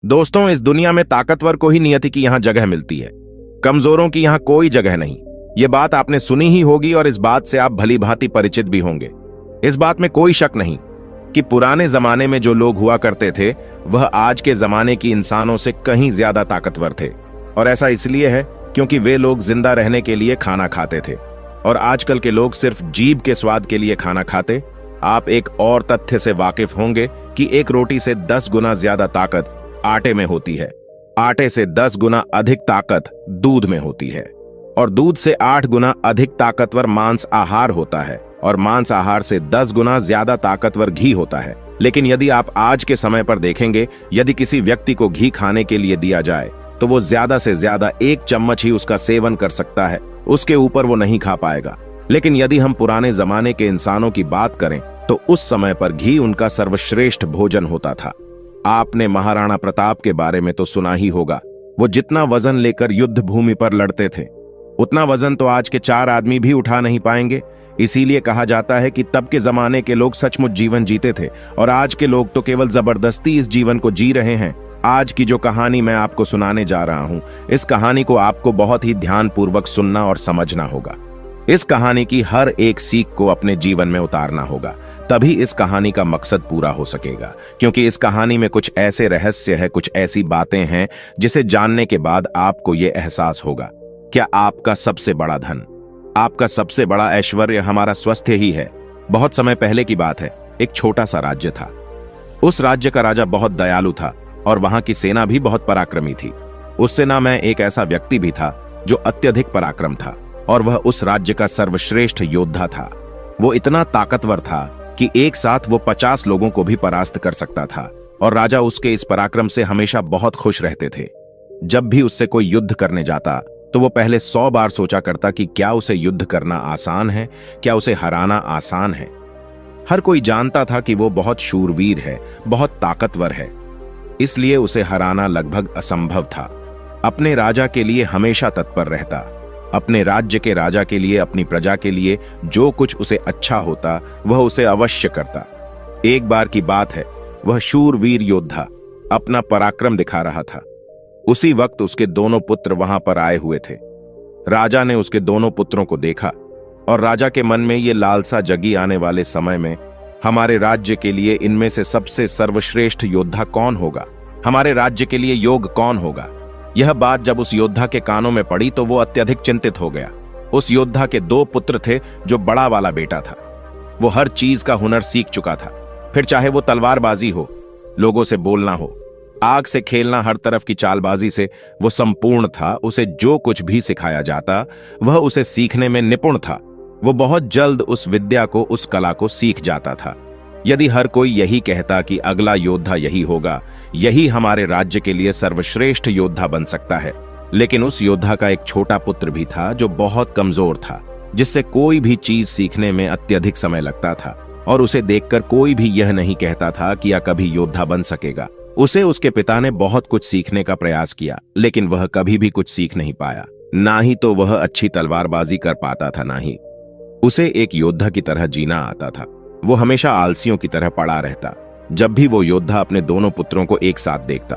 दोस्तों, इस दुनिया में ताकतवर को ही नियति की यहां जगह मिलती है, कमजोरों की यहां कोई जगह नहीं। ये बात आपने सुनी ही होगी और इस बात से आप भली भांति परिचित भी होंगे। इस बात में कोई शक नहीं कि पुराने जमाने में जो लोग हुआ करते थे वह आज के जमाने की इंसानों से कहीं ज्यादा ताकतवर थे। और ऐसा इसलिए है क्योंकि वे लोग जिंदा रहने के लिए खाना खाते थे और आजकल के लोग सिर्फ जीभ के स्वाद के लिए खाना खाते। आप एक और तथ्य से वाकिफ होंगे कि एक रोटी से 10 गुना ज्यादा ताकत आटे में होती है, आटे से 10 गुना अधिक ताकत दूध में होती है और दूध से 8 गुना अधिक ताकतवर मांस आहार होता है और मांस आहार से 10 गुना ज्यादा ताकतवर घी होता है। लेकिन यदि आप आज के समय पर देखेंगे, यदि किसी व्यक्ति को घी खाने के लिए दिया जाए तो वो ज्यादा से ज्यादा 1 चम्मच ही उसका सेवन कर सकता है, उसके ऊपर वो नहीं खा पाएगा। लेकिन यदि हम पुराने जमाने के इंसानों की बात करें तो उस समय पर घी उनका सर्वश्रेष्ठ भोजन होता था। आपने महाराणा प्रताप के बारे में तो सुना ही होगा। वो जितना वजन लेकर युद्ध भूमि पर लड़ते थे उतना वजन तो आज के 4 आदमी भी उठा नहीं पाएंगे। इसीलिए कहा जाता है कि तब के जमाने के लोग सचमुच जीवन जीते थे और आज के लोग तो केवल जबरदस्ती इस जीवन को जी रहे हैं। आज की जो कहानी मैं आपको सुनाने जा रहा हूं, इस कहानी को आपको बहुत ही ध्यानपूर्वक सुनना और समझना होगा। इस कहानी की हर एक सीख को अपने जीवन में उतारना होगा, तभी इस कहानी का मकसद पूरा हो सकेगा। क्योंकि इस कहानी में कुछ ऐसे रहस्य है, कुछ ऐसी बातें हैं जिसे जानने के बाद आपको यह एहसास होगा क्या आपका सबसे बड़ा धन, आपका सबसे बड़ा ऐश्वर्य हमारा स्वास्थ्य ही है। बहुत समय पहले की बात है, एक छोटा सा राज्य था। उस राज्य का राजा बहुत दयालु था और वहां की सेना भी बहुत पराक्रमी थी। उस सेना में एक ऐसा व्यक्ति भी था जो अत्यधिक पराक्रम था और वह उस राज्य का सर्वश्रेष्ठ योद्धा था। वो इतना ताकतवर था कि एक साथ वो 50 लोगों को भी परास्त कर सकता था और राजा उसके इस पराक्रम से हमेशा बहुत खुश रहते थे। जब भी उससे कोई युद्ध करने जाता तो वो पहले 100 बार सोचा करता कि क्या उसे युद्ध करना आसान है, क्या उसे हराना आसान है। हर कोई जानता था कि वो बहुत शूरवीर है, बहुत ताकतवर है, इसलिए उसे हराना लगभग असंभव था। अपने राजा के लिए हमेशा तत्पर रहता, अपने राज्य के राजा के लिए, अपनी प्रजा के लिए जो कुछ उसे अच्छा होता वह उसे अवश्य करता। एक बार की बात है, वह शूरवीर योद्धा अपना पराक्रम दिखा रहा था। उसी वक्त उसके दोनों पुत्र वहां पर आए हुए थे। राजा ने उसके दोनों पुत्रों को देखा और राजा के मन में ये लालसा जगी, आने वाले समय में हमारे राज्य के लिए इनमें से सबसे सर्वश्रेष्ठ योद्धा कौन होगा, हमारे राज्य के लिए योग्य कौन होगा। यह बात जब उस योद्धा के कानों में पड़ी तो वो अत्यधिक चिंतित हो गया। उस योद्धा के 2 पुत्र थे जो बड़ा वाला बेटा था। वो हर चीज का हुनर सीख चुका था, फिर चाहे वो तलवारबाजी हो, लोगों से बोलना हो, आग से खेलना, हर तरफ की चालबाजी से वो संपूर्ण था। उसे जो कुछ भी सिखाया जाता वह उसे सीखने में निपुण था। वो बहुत जल्द उस विद्या को, उस कला को सीख जाता था। यदि हर कोई यही कहता कि अगला योद्धा यही होगा, यही हमारे राज्य के लिए सर्वश्रेष्ठ योद्धा बन सकता है, लेकिन उस योद्धा का एक छोटा पुत्र भी था जो बहुत कमजोर था, जिससे कोई भी चीज सीखने में अत्यधिक समय लगता था और उसे देखकर कोई भी यह नहीं कहता था कि यह कभी योद्धा बन सकेगा। उसे उसके पिता ने बहुत कुछ सीखने का प्रयास किया, लेकिन वह कभी भी कुछ सीख नहीं पाया। ना ही तो वह अच्छी तलवारबाजी कर पाता था, ना ही उसे एक योद्धा की तरह जीना आता था। वो हमेशा आलसियों की तरह पड़ा रहता। जब भी वो योद्धा अपने दोनों पुत्रों को एक साथ देखता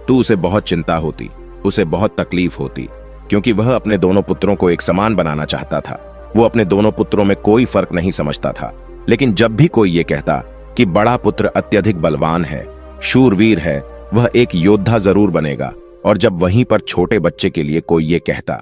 तो उसे बहुत चिंता होती, उसे बहुत तकलीफ होती, क्योंकि वह अपने दोनों पुत्रों को एक समान बनाना चाहता था। वो अपने दोनों पुत्रों में कोई फर्क नहीं समझता था। लेकिन जब भी कोई ये कहता कि बड़ा पुत्र अत्यधिक बलवान है, शूरवीर है, वह एक योद्धा जरूर बनेगा, और जब वहीं पर छोटे बच्चे के लिए कोई ये कहता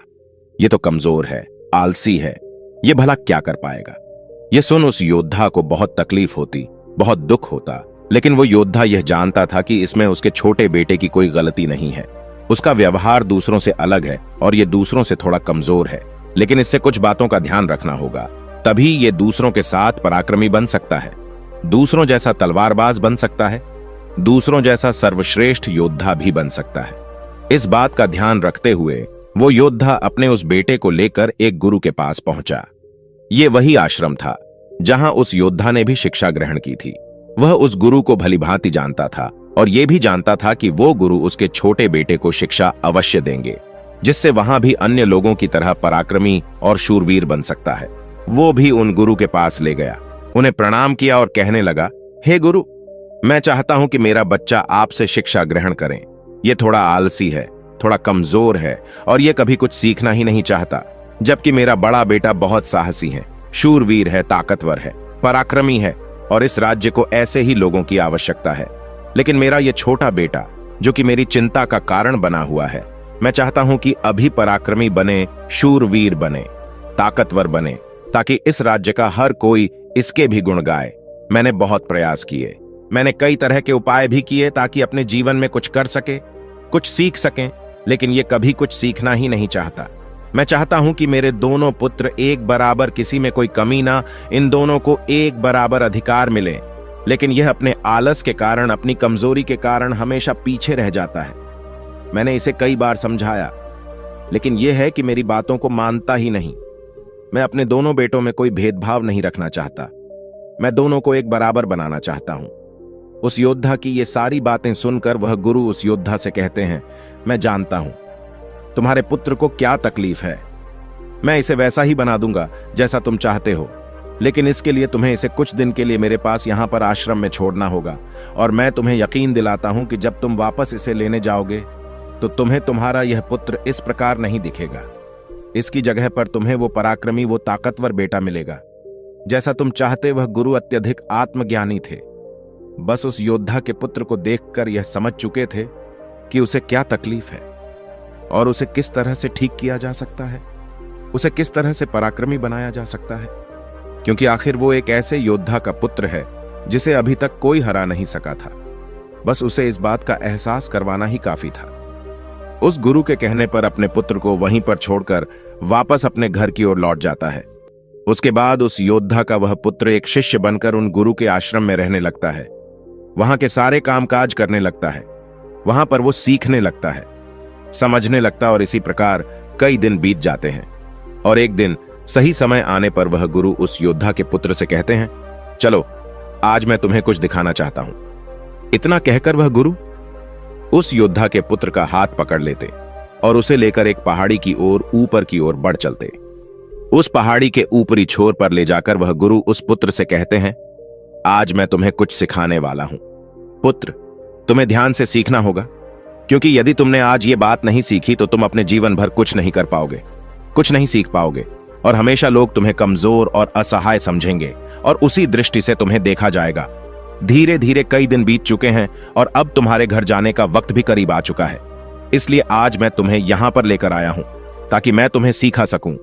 ये तो कमजोर है, आलसी है, ये भला क्या कर पाएगा, ये सुन उस योद्धा को बहुत तकलीफ होती, बहुत दुख होता। लेकिन वो योद्धा यह जानता था कि इसमें उसके छोटे बेटे की कोई गलती नहीं है। उसका व्यवहार दूसरों से अलग है और ये दूसरों से थोड़ा कमजोर है, लेकिन इससे कुछ बातों का ध्यान रखना होगा, तभी ये दूसरों के साथ पराक्रमी बन सकता है, दूसरों जैसा तलवारबाज बन सकता है, दूसरों जैसा सर्वश्रेष्ठ योद्धा भी बन सकता है। इस बात का ध्यान रखते हुए वो योद्धा अपने उस बेटे को लेकर एक गुरु के पास पहुंचा। ये वही आश्रम था जहां उस योद्धा ने भी शिक्षा ग्रहण की थी। वह उस गुरु को भलीभांति जानता था और यह भी जानता था कि वो गुरु उसके छोटे बेटे को शिक्षा अवश्य देंगे, जिससे वहां भी अन्य लोगों की तरह पराक्रमी और शूरवीर बन सकता है। वो भी उन गुरु के पास ले गया, उन्हें प्रणाम किया और कहने लगा, हे गुरु, मैं चाहता हूं कि मेरा बच्चा आपसे शिक्षा ग्रहण करें। ये थोड़ा आलसी है, थोड़ा कमजोर है और ये कभी कुछ सीखना ही नहीं चाहता। जबकि मेरा बड़ा बेटा बहुत साहसी है, शूरवीर है, ताकतवर है, पराक्रमी है और इस राज्य को ऐसे ही लोगों की आवश्यकता है। लेकिन मेरा ये छोटा बेटा, जो कि मेरी चिंता का कारण बना हुआ है, मैं चाहता हूं कि अभी पराक्रमी बने, शूरवीर बने, ताकतवर बने, ताकि इस राज्य का हर कोई इसके भी गुण गाए। मैंने बहुत प्रयास किए, मैंने कई तरह के उपाय भी किए ताकि अपने जीवन में कुछ कर सके, कुछ सीख सकें, लेकिन ये कभी कुछ सीखना ही नहीं चाहता। मैं चाहता हूं कि मेरे दोनों पुत्र एक बराबर, किसी में कोई कमी ना, इन दोनों को एक बराबर अधिकार मिले, लेकिन यह अपने आलस के कारण, अपनी कमजोरी के कारण हमेशा पीछे रह जाता है। मैंने इसे कई बार समझाया, लेकिन यह है कि मेरी बातों को मानता ही नहीं। मैं अपने दोनों बेटों में कोई भेदभाव नहीं रखना चाहता, मैं दोनों को एक बराबर बनाना चाहता हूं। उस योद्धा की ये सारी बातें सुनकर वह गुरु उस योद्धा से कहते हैं, मैं जानता हूं तुम्हारे पुत्र को क्या तकलीफ है, मैं इसे वैसा ही बना दूंगा जैसा तुम चाहते हो, लेकिन इसके लिए तुम्हें इसे कुछ दिन के लिए मेरे पास यहां पर आश्रम में छोड़ना होगा। और मैं तुम्हें यकीन दिलाता हूं कि जब तुम वापस इसे लेने जाओगे तो तुम्हें तुम्हारा यह पुत्र इस प्रकार नहीं दिखेगा। इसकी जगह पर तुम्हें वो पराक्रमी, वो ताकतवर बेटा मिलेगा जैसा तुम चाहते। वह गुरु अत्यधिक आत्मज्ञानी थे, बस उस योद्धा के पुत्र को देखकर यह समझ चुके थे कि उसे क्या तकलीफ है और उसे किस तरह से ठीक किया जा सकता है, उसे किस तरह से पराक्रमी बनाया जा सकता है, क्योंकि आखिर वो एक ऐसे योद्धा का पुत्र है जिसे अभी तक कोई हरा नहीं सका था। बस उसे इस बात का एहसास करवाना ही काफी था। उस गुरु के कहने पर अपने पुत्र को वहीं पर छोड़कर वापस अपने घर की ओर लौट जाता है। उसके बाद उस योद्धा का वह पुत्र एक शिष्य बनकर उन गुरु के आश्रम में रहने लगता है, वहां के सारे कामकाज करने लगता है, वहां पर वो सीखने लगता है, समझने लगता, और इसी प्रकार कई दिन बीत जाते हैं। और एक दिन सही समय आने पर वह गुरु उस योद्धा के पुत्र से कहते हैं, चलो आज मैं तुम्हें कुछ दिखाना चाहता हूं। इतना कहकर वह गुरु उस योद्धा के पुत्र का हाथ पकड़ लेते और उसे लेकर एक पहाड़ी की ओर, ऊपर की ओर बढ़ चलते। उस पहाड़ी के ऊपरी छोर पर ले जाकर वह गुरु उस पुत्र से कहते हैं, आज मैं तुम्हें कुछ सिखाने वाला हूं। पुत्र, तुम्हें ध्यान से सीखना होगा, क्योंकि यदि तुमने आज ये बात नहीं सीखी तो तुम अपने जीवन भर कुछ नहीं कर पाओगे, कुछ नहीं सीख पाओगे, और हमेशा लोग तुम्हें कमजोर और असहाय समझेंगे और उसी दृष्टि से तुम्हें देखा जाएगा। धीरे धीरे कई दिन बीत चुके हैं और अब तुम्हारे घर जाने का वक्त भी करीब आ चुका है। इसलिए आज मैं तुम्हें यहां पर लेकर आया हूं ताकि मैं तुम्हें सिखा सकूं,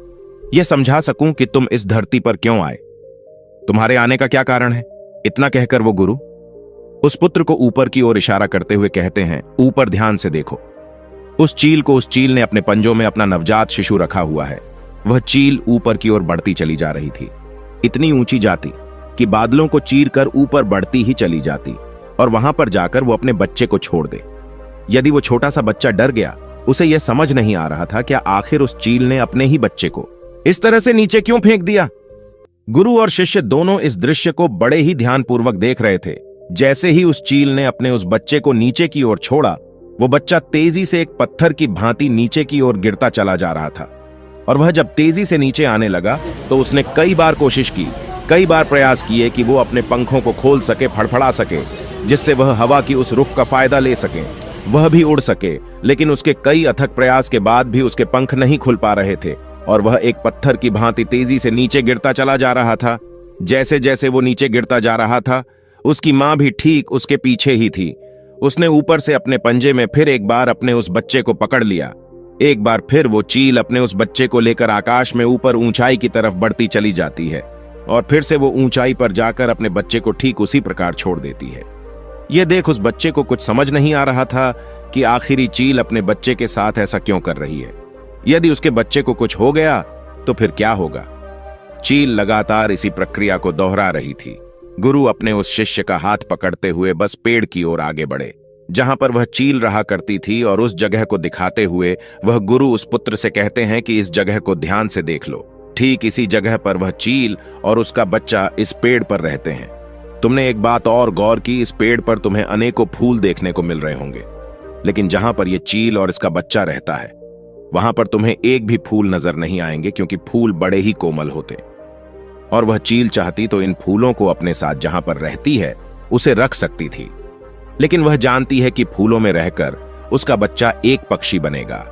यह समझा सकूं कि तुम इस धरती पर क्यों आए, तुम्हारे आने का क्या कारण है। इतना कहकर वो गुरु उस पुत्र को ऊपर की ओर इशारा करते हुए कहते हैं, ऊपर ध्यान से देखो। उस चील ने अपने पंजों में अपना नवजात शिशु रखा हुआ है। वह चील ऊपर की ओर बढ़ती चली जा रही थी, इतनी ऊंची जाती कि बादलों को चीर कर ऊपर बढ़ती ही चली जाती और वहां पर जाकर वो अपने बच्चे को छोड़ दे। यदि वो छोटा सा बच्चा डर गया, उसे यह समझ नहीं आ रहा था कि आखिर उस चील ने अपने ही बच्चे को इस तरह से नीचे क्यों फेंक दिया। गुरु और शिष्य दोनों इस दृश्य को बड़े ही ध्यानपूर्वक देख रहे थे। जैसे ही उस चील ने अपने उस बच्चे को नीचे की ओर छोड़ा, वो बच्चा तेजी से एक पत्थर की भांति नीचे की ओर गिरता चला जा रहा था। और वह जब तेजी से नीचे आने लगा तो उसने कई बार कोशिश की, कई बार प्रयास किए कि वो अपने पंखों को खोल सके, फड़फड़ा सके, जिससे वह हवा की उस रुख का फायदा ले सके, वह भी उड़ सके। लेकिन उसके कई अथक प्रयास के बाद भी उसके पंख नहीं खुल पा रहे थे और वह एक पत्थर की भांति तेजी से नीचे गिरता चला जा रहा था। जैसे जैसे वो नीचे गिरता जा रहा था, उसकी मां भी ठीक उसके पीछे ही थी। उसने ऊपर से अपने पंजे में फिर एक बार अपने उस बच्चे को पकड़ लिया। एक बार फिर वो चील अपने उस बच्चे को लेकर आकाश में ऊपर ऊंचाई की तरफ बढ़ती चली जाती है और फिर से वो ऊंचाई पर जाकर अपने बच्चे को ठीक उसी प्रकार छोड़ देती है। यह देख उस बच्चे को कुछ समझ नहीं आ रहा था कि आखिरी चील अपने बच्चे के साथ ऐसा क्यों कर रही है। यदि उसके बच्चे को कुछ हो गया तो फिर क्या होगा। चील लगातार इसी प्रक्रिया को दोहरा रही थी। गुरु अपने उस शिष्य का हाथ पकड़ते हुए बस पेड़ की ओर आगे बढ़े जहां पर वह चील रहा करती थी और उस जगह को दिखाते हुए वह गुरु उस पुत्र से कहते हैं कि इस जगह को ध्यान से देख लो। ठीक इसी जगह पर वह चील और उसका बच्चा इस पेड़ पर रहते हैं। तुमने एक बात और गौर की, इस पेड़ पर तुम्हें अनेकों फूल देखने को मिल रहे होंगे, लेकिन जहां पर यह चील और इसका बच्चा रहता है वहां पर तुम्हें एक भी फूल नजर नहीं आएंगे, क्योंकि फूल बड़े ही कोमल होते। और वह चील चाहती तो इन फूलों को अपने साथ जहां पर रहती है उसे रख सकती थी, लेकिन वह जानती है कि फूलों में रहकर उसका बच्चा एक पक्षी बनेगा।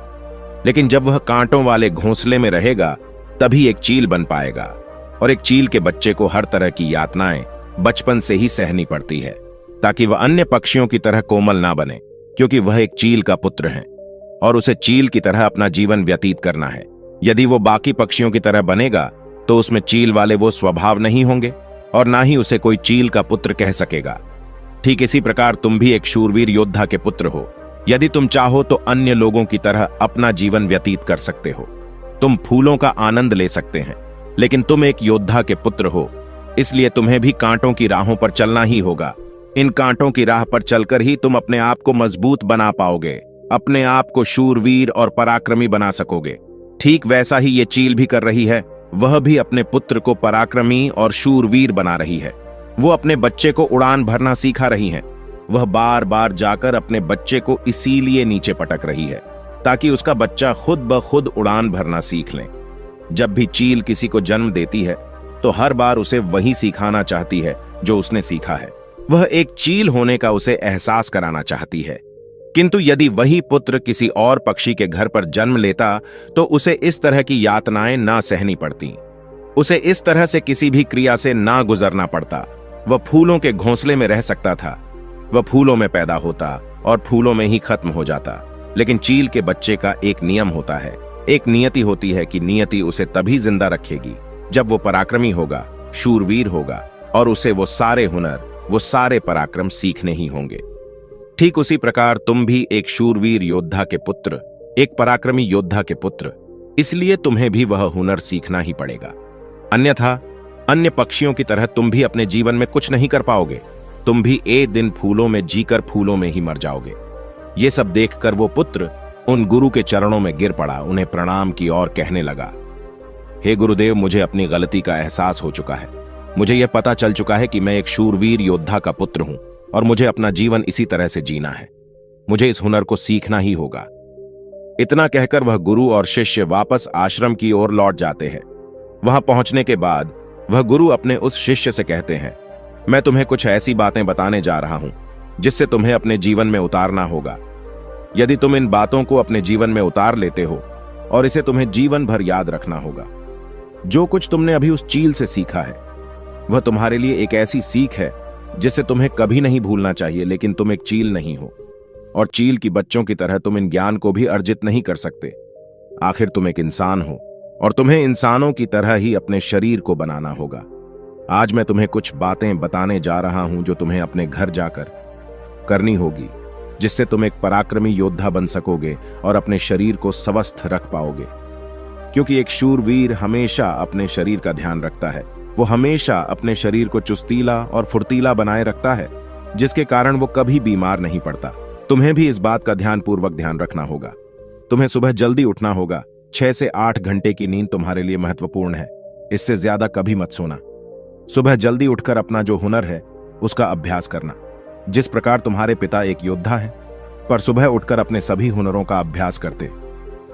लेकिन जब वह कांटों वाले घोंसले में रहेगा तभी एक चील बन पाएगा। और एक चील के बच्चे को हर तरह की यातनाएं बचपन से ही सहनी पड़ती है ताकि वह अन्य पक्षियों की तरह कोमल ना बने, क्योंकि वह एक चील का पुत्र है और उसे चील की तरह अपना जीवन व्यतीत करना है। यदि वो बाकी पक्षियों की तरह बनेगा तो उसमें चील वाले वो स्वभाव नहीं होंगे और ना ही उसे कोई चील का पुत्र कह सकेगा। ठीक इसी प्रकार तुम भी एक शूरवीर योद्धा के पुत्र हो। यदि तुम चाहो तो अन्य लोगों की तरह अपना जीवन व्यतीत कर सकते हो। तुम फूलों का आनंद ले सकते हैं, लेकिन तुम एक योद्धा के पुत्र हो, इसलिए तुम्हें भी कांटों की राहों पर चलना ही होगा। इन कांटों की राह पर चलकर ही तुम अपने आप को मजबूत बना पाओगे, अपने आप को शूरवीर और पराक्रमी बना सकोगे। ठीक वैसा ही ये चील भी कर रही है। वह भी अपने पुत्र को पराक्रमी और शूरवीर बना रही है। वो अपने बच्चे को उड़ान भरना सिखा रही है। वह बार बार जाकर अपने बच्चे को इसीलिए नीचे पटक रही है ताकि उसका बच्चा खुद ब खुद उड़ान भरना सीख ले। जब भी चील किसी को जन्म देती है तो हर बार उसे वही सिखाना चाहती है जो उसने सीखा है। वह एक चील होने का उसे एहसास कराना चाहती है। किंतु यदि वही पुत्र किसी और पक्षी के घर पर जन्म लेता तो उसे इस तरह की यातनाएं ना सहनी पड़ती, उसे इस तरह से किसी भी क्रिया से ना गुजरना पड़ता। वह फूलों के घोंसले में रह सकता था, वह फूलों में पैदा होता और फूलों में ही खत्म हो जाता। लेकिन चील के बच्चे का एक नियम होता है, एक नियति होती है कि नियति उसे तभी जिंदा रखेगी जब वो पराक्रमी होगा, शूरवीर होगा और उसे वो सारे हुनर, वो सारे पराक्रम सीखने ही होंगे। ठीक उसी प्रकार तुम भी एक शूरवीर योद्धा के पुत्र, एक पराक्रमी योद्धा के पुत्र, इसलिए तुम्हें भी वह हुनर सीखना ही पड़ेगा। अन्यथा अन्य पक्षियों की तरह तुम भी अपने जीवन में कुछ नहीं कर पाओगे। तुम भी एक दिन फूलों में जीकर फूलों में ही मर जाओगे। ये सब देखकर वो पुत्र उन गुरु के चरणों में गिर पड़ा, उन्हें प्रणाम की और कहने लगा, हे गुरुदेव, मुझे अपनी गलती का एहसास हो चुका है। मुझे यह पता चल चुका है कि मैं एक शूरवीर योद्धा का पुत्र हूं और मुझे अपना जीवन इसी तरह से जीना है। मुझे इस हुनर को सीखना ही होगा। इतना कहकर वह गुरु और शिष्य वापस आश्रम की ओर लौट जाते हैं। वहां पहुंचने के बाद वह गुरु अपने उस शिष्य से कहते हैं, मैं तुम्हें कुछ ऐसी बातें बताने जा रहा हूं जिससे तुम्हें अपने जीवन में उतारना होगा। यदि तुम इन बातों को अपने जीवन में उतार लेते हो और इसे तुम्हें जीवन भर याद रखना होगा। जो कुछ तुमने अभी उस चील से सीखा है वह तुम्हारे लिए एक ऐसी सीख है जिसे तुम्हें कभी नहीं भूलना चाहिए। लेकिन तुम एक चील नहीं हो और चील की बच्चों की तरह तुम इन ज्ञान को भी अर्जित नहीं कर सकते। आखिर तुम एक इंसान हो और तुम्हें इंसानों की तरह ही अपने शरीर को बनाना होगा। आज मैं तुम्हें कुछ बातें बताने जा रहा हूं जो तुम्हें अपने घर जाकर करनी होगी, जिससे तुम एक पराक्रमी योद्धा बन सकोगे और अपने शरीर को स्वस्थ रख पाओगे। क्योंकि एक शूरवीर हमेशा अपने शरीर का ध्यान रखता है। वो हमेशा अपने शरीर को चुस्तीला और फुर्तीला बनाए रखता है, जिसके कारण वो कभी बीमार नहीं पड़ता। तुम्हें भी इस बात का ध्यानपूर्वक ध्यान रखना होगा। तुम्हें सुबह जल्दी उठना होगा। 6 से 8 घंटे की नींद तुम्हारे लिए महत्वपूर्ण है। इससे ज्यादा कभी मत सोना। सुबह जल्दी उठकर अपना जो हुनर है उसका अभ्यास करना। जिस प्रकार तुम्हारे पिता एक योद्धा है पर सुबह उठकर अपने सभी हुनरों का अभ्यास करते,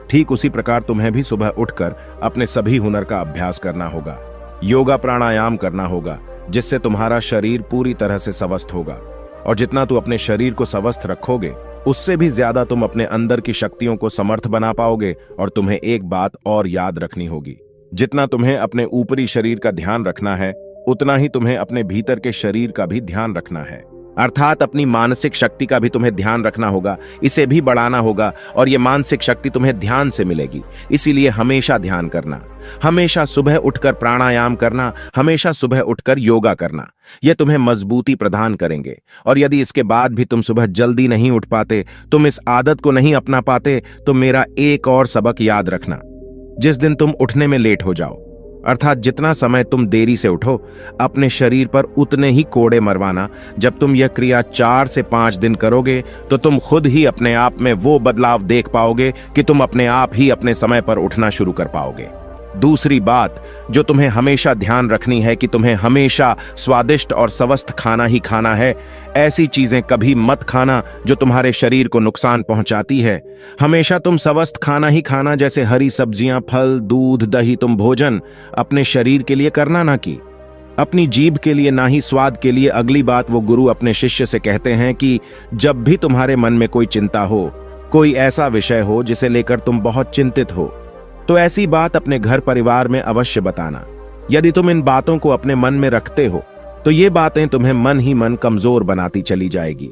ठीक उसी प्रकार तुम्हें भी सुबह उठकर अपने सभी हुनर का अभ्यास करना होगा। योगा प्राणायाम करना होगा, जिससे तुम्हारा शरीर पूरी तरह से स्वस्थ होगा। और जितना तू अपने शरीर को स्वस्थ रखोगे उससे भी ज्यादा तुम अपने अंदर की शक्तियों को समर्थ बना पाओगे। और तुम्हें एक बात और याद रखनी होगी, जितना तुम्हें अपने ऊपरी शरीर का ध्यान रखना है उतना ही तुम्हें अपने भीतर के शरीर का भी ध्यान रखना है। अर्थात अपनी मानसिक शक्ति का भी तुम्हें ध्यान रखना होगा, इसे भी बढ़ाना होगा। और यह मानसिक शक्ति तुम्हें ध्यान से मिलेगी। इसीलिए हमेशा ध्यान करना, हमेशा सुबह उठकर प्राणायाम करना, हमेशा सुबह उठकर योगा करना। यह तुम्हें मजबूती प्रदान करेंगे। और यदि इसके बाद भी तुम सुबह जल्दी नहीं उठ पाते, तुम इस आदत को नहीं अपना पाते, तो मेरा एक और सबक याद रखना। जिस दिन तुम उठने में लेट हो जाओ, अर्थात जितना समय तुम देरी से उठो, अपने शरीर पर उतने ही कोड़े मरवाना। जब तुम यह क्रिया 4 से 5 दिन करोगे तो तुम खुद ही अपने आप में वो बदलाव देख पाओगे कि तुम अपने आप ही अपने समय पर उठना शुरू कर पाओगे। दूसरी बात जो तुम्हें हमेशा ध्यान रखनी है कि तुम्हें हमेशा स्वादिष्ट और स्वस्थ खाना ही खाना है। ऐसी चीजें कभी मत खाना जो तुम्हारे शरीर को नुकसान पहुंचाती है। हमेशा तुम स्वस्थ खाना ही खाना, जैसे हरी सब्जियां, फल, दूध, दही। तुम भोजन अपने शरीर के लिए करना ना कि अपनी जीभ के लिए, ना ही स्वाद के लिए। अगली बात वो गुरु अपने शिष्य से कहते हैं कि जब भी तुम्हारे मन में कोई चिंता हो कोई ऐसा विषय हो जिसे लेकर तुम बहुत चिंतित हो, तो ऐसी बात अपने घर परिवार में अवश्य बताना। यदि तुम इन बातों को अपने मन में रखते हो तो ये बातें तुम्हें मन ही मन कमजोर बनाती चली जाएगी।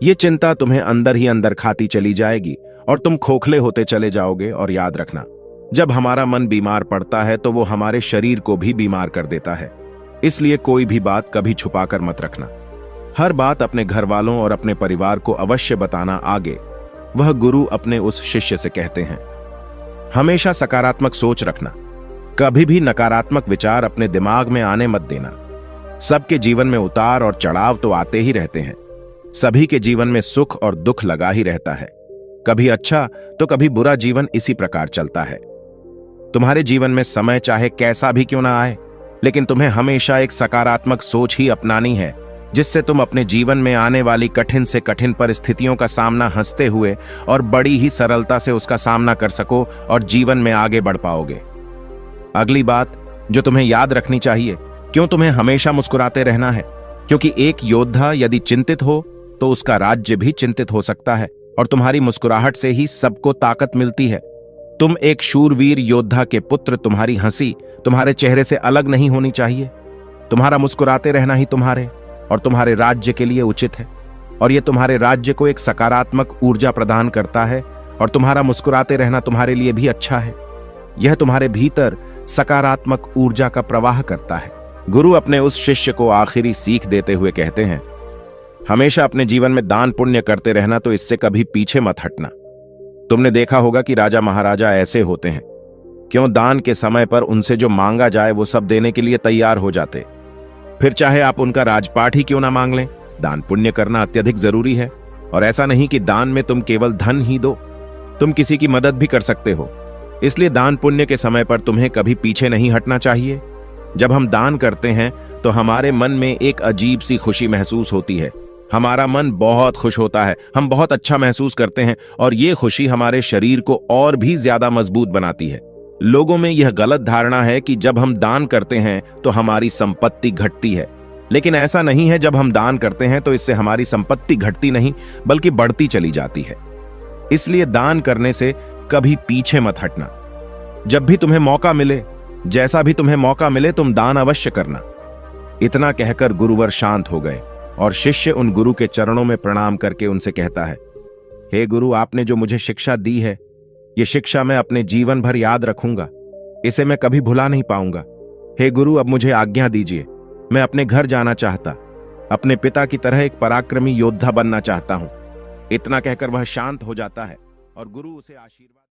ये चिंता तुम्हें अंदर ही अंदर खाती चली जाएगी और तुम खोखले होते चले जाओगे। और याद रखना, जब हमारा मन बीमार पड़ता है तो वो हमारे शरीर को भी बीमार कर देता है। इसलिए कोई भी बात कभी छुपाकर मत रखना। हर बात अपने घर वालों और अपने परिवार को अवश्य बताना आगे, वह गुरु अपने उस शिष्य से कहते हैं। हमेशा सकारात्मक सोच रखना, कभी भी नकारात्मक विचार अपने दिमाग में आने मत देना। सबके जीवन में उतार और चढ़ाव तो आते ही रहते हैं। सभी के जीवन में सुख और दुख लगा ही रहता है। कभी अच्छा तो कभी बुरा जीवन इसी प्रकार चलता है। तुम्हारे जीवन में समय चाहे कैसा भी क्यों ना आए, लेकिन तुम्हें हमेशा एक सकारात्मक सोच ही अपनानी है, जिससे तुम अपने जीवन में आने वाली कठिन से कठिन परिस्थितियों का सामना हंसते हुए और बड़ी ही सरलता से उसका सामना कर सको और जीवन में आगे बढ़ पाओगे। अगली बात जो तुम्हें याद रखनी चाहिए, क्यों तुम्हें हमेशा मुस्कुराते रहना है? क्योंकि एक योद्धा यदि चिंतित हो तो उसका राज्य भी चिंतित हो सकता है, और तुम्हारी मुस्कुराहट से ही सबको ताकत मिलती है। तुम एक शूरवीर योद्धा के पुत्र, तुम्हारी हंसी तुम्हारे चेहरे से अलग नहीं होनी चाहिए। तुम्हारा मुस्कुराते रहना ही तुम्हारे और तुम्हारे राज्य के लिए उचित है, और यह तुम्हारे राज्य को एक सकारात्मक ऊर्जा प्रदान करता है, और तुम्हारा मुस्कुराते रहना तुम्हारे लिए भी अच्छा है। यह तुम्हारे भीतर सकारात्मक ऊर्जा का प्रवाह करता है। गुरु अपने उस शिष्य को आखिरी सीख देते हुए कहते हैं, हमेशा अपने जीवन में दान पुण्य करते रहना, तो इससे कभी पीछे मत हटना। तुमने देखा होगा कि राजा महाराजा ऐसे होते हैं, क्यों दान के समय पर उनसे जो मांगा जाए वो सब देने के लिए तैयार हो जाते। फिर चाहे आप उनका राजपाट ही क्यों ना मांग लें, दान पुण्य करना अत्यधिक जरूरी है। और ऐसा नहीं कि दान में तुम केवल धन ही दो, तुम किसी की मदद भी कर सकते हो। इसलिए दान पुण्य के समय पर तुम्हें कभी पीछे नहीं हटना चाहिए। जब हम दान करते हैं तो हमारे मन में एक अजीब सी खुशी महसूस होती है। हमारा मन बहुत खुश होता है, हम बहुत अच्छा महसूस करते हैं, और ये खुशी हमारे शरीर को और भी ज्यादा मजबूत बनाती है। लोगों में यह गलत धारणा है कि जब हम दान करते हैं तो हमारी संपत्ति घटती है, लेकिन ऐसा नहीं है। जब हम दान करते हैं तो इससे हमारी संपत्ति घटती नहीं बल्कि बढ़ती चली जाती है। इसलिए दान करने से कभी पीछे मत हटना। जब भी तुम्हें मौका मिले, जैसा भी तुम्हें मौका मिले, तुम दान अवश्य करना। इतना कहकर गुरुवर शांत हो गए और शिष्य उन गुरु के चरणों में प्रणाम करके उनसे कहता है, हे गुरु, आपने जो मुझे शिक्षा दी है, ये शिक्षा मैं अपने जीवन भर याद रखूंगा। इसे मैं कभी भुला नहीं पाऊंगा। हे गुरु, अब मुझे आज्ञा दीजिए। मैं अपने घर जाना चाहता, अपने पिता की तरह एक पराक्रमी योद्धा बनना चाहता हूं। इतना कहकर वह शांत हो जाता है और गुरु उसे आशीर्वाद